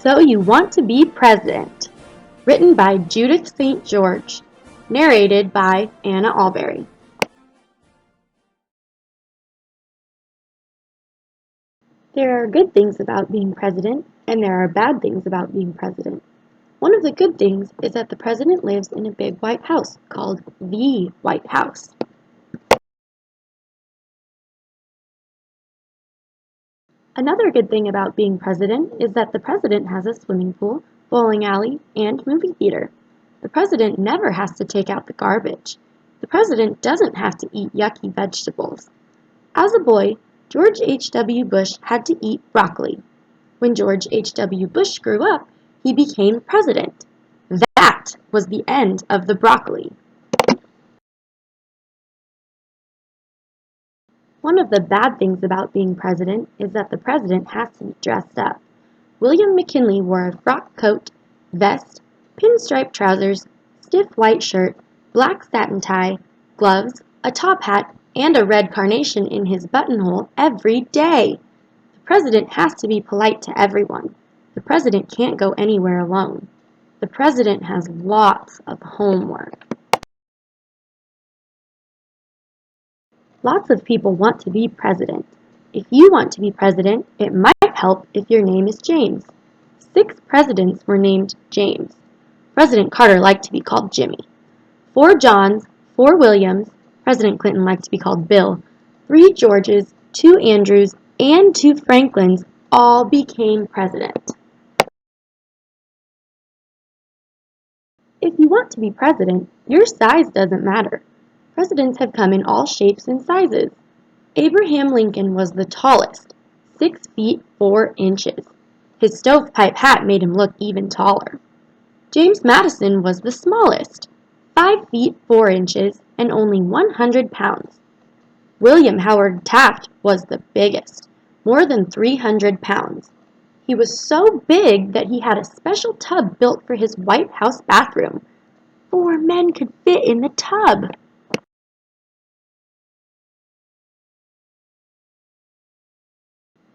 So You Want to Be President, written by Judith St. George, narrated by Anna Alberry. There are good things about being president, and there are bad things about being president. One of the good things is that the president lives in a big white house called the White House. Another good thing about being president is that the president has a swimming pool, bowling alley, and movie theater. The president never has to take out the garbage. The president doesn't have to eat yucky vegetables. As a boy, George H.W. Bush had to eat broccoli. When George H.W. Bush grew up, he became president. That was the end of the broccoli. One of the bad things about being president is that the president has to be dressed up. William McKinley wore a frock coat, vest, pinstripe trousers, stiff white shirt, black satin tie, gloves, a top hat, and a red carnation in his buttonhole every day. The president has to be polite to everyone. The president can't go anywhere alone. The president has lots of homework. Lots of people want to be president. If you want to be president, it might help if your name is James. 6 presidents were named James. President Carter liked to be called Jimmy. 4 Johns, 4 Williams, President Clinton liked to be called Bill, 3 Georges, 2 Andrews, and 2 Franklins all became president. If you want to be president, your size doesn't matter. Presidents have come in all shapes and sizes. Abraham Lincoln was the tallest, 6 feet 4 inches. His stovepipe hat made him look even taller. James Madison was the smallest, 5 feet 4 inches and only 100 pounds. William Howard Taft was the biggest, more than 300 pounds. He was so big that he had a special tub built for his White House bathroom. 4 men could fit in the tub.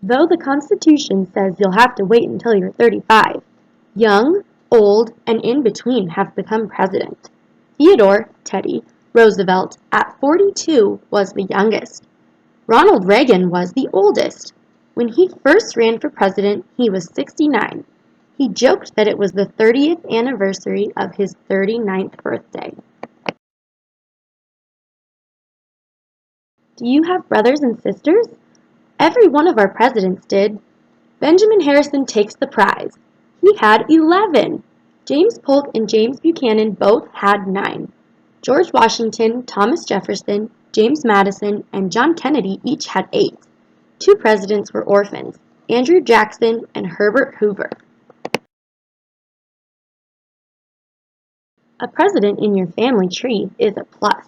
Though the Constitution says you'll have to wait until you're 35, young, old, and in between have become president. Theodore, Teddy, Roosevelt, at 42, was the youngest. Ronald Reagan was the oldest. When he first ran for president, he was 69. He joked that it was the 30th anniversary of his 39th birthday. Do you have brothers and sisters? Every one of our presidents did. Benjamin Harrison takes the prize. He had 11. James Polk and James Buchanan both had 9. George Washington, Thomas Jefferson, James Madison, and John Kennedy each had 8. 2 presidents were orphans, Andrew Jackson and Herbert Hoover. A president in your family tree is a plus.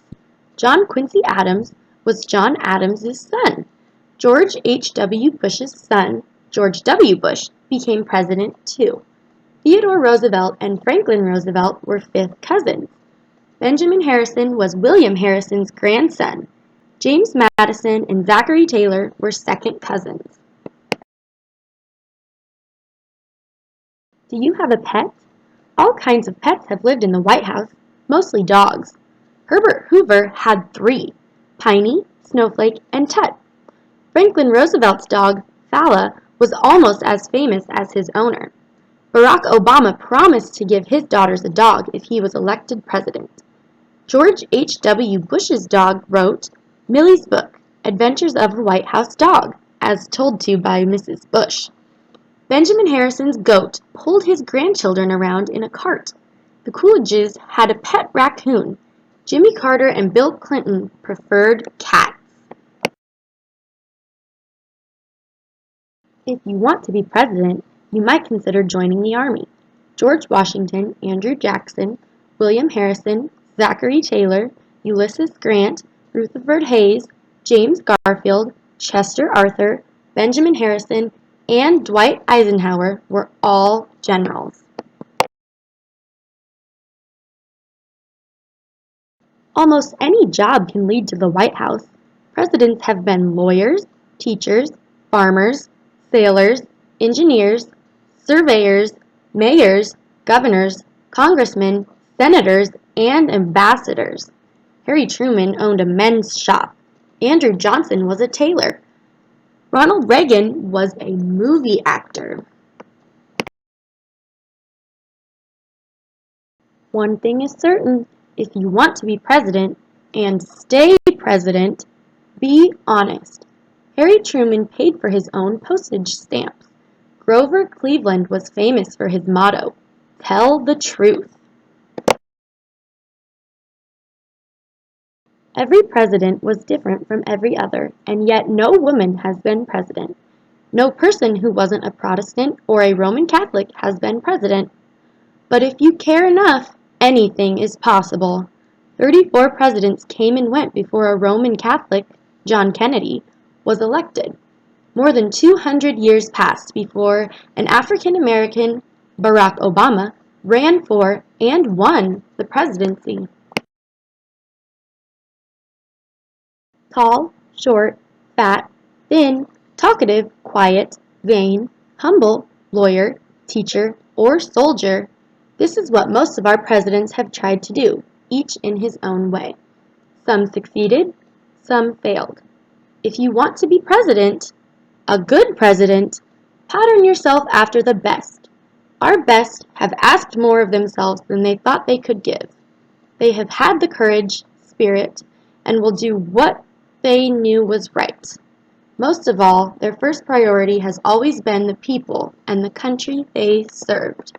John Quincy Adams was John Adams's son. George H.W. Bush's son, George W. Bush, became president too. Theodore Roosevelt and Franklin Roosevelt were 5th cousins. Benjamin Harrison was William Harrison's grandson. James Madison and Zachary Taylor were 2nd cousins. Do you have a pet? All kinds of pets have lived in the White House, mostly dogs. Herbert Hoover had 3, Piney, Snowflake, and Tut. Franklin Roosevelt's dog, Fala, was almost as famous as his owner. Barack Obama promised to give his daughters a dog if he was elected president. George H.W. Bush's dog wrote Millie's book, Adventures of a White House Dog, as told to by Mrs. Bush. Benjamin Harrison's goat pulled his grandchildren around in a cart. The Coolidges had a pet raccoon. Jimmy Carter and Bill Clinton preferred cats. If you want to be president, you might consider joining the Army. George Washington, Andrew Jackson, William Harrison, Zachary Taylor, Ulysses Grant, Rutherford Hayes, James Garfield, Chester Arthur, Benjamin Harrison, and Dwight Eisenhower were all generals. Almost any job can lead to the White House. Presidents have been lawyers, teachers, farmers, sailors, engineers, surveyors, mayors, governors, congressmen, senators, and ambassadors. Harry Truman owned a men's shop. Andrew Johnson was a tailor. Ronald Reagan was a movie actor. One thing is certain, if you want to be president and stay president, be honest. Harry Truman paid for his own postage stamps. Grover Cleveland was famous for his motto, "Tell the truth." Every president was different from every other, and yet no woman has been president. No person who wasn't a Protestant or a Roman Catholic has been president. But if you care enough, anything is possible. 34 presidents came and went before a Roman Catholic, John Kennedy, was elected. More than 200 years passed before an African American, Barack Obama, ran for and won the presidency. Tall, short, fat, thin, talkative, quiet, vain, humble, lawyer, teacher, or soldier, this is what most of our presidents have tried to do, each in his own way. Some succeeded, some failed. If you want to be president, a good president, pattern yourself after the best. Our best have asked more of themselves than they thought they could give. They have had the courage, spirit, and will do what they knew was right. Most of all, their first priority has always been the people and the country they served.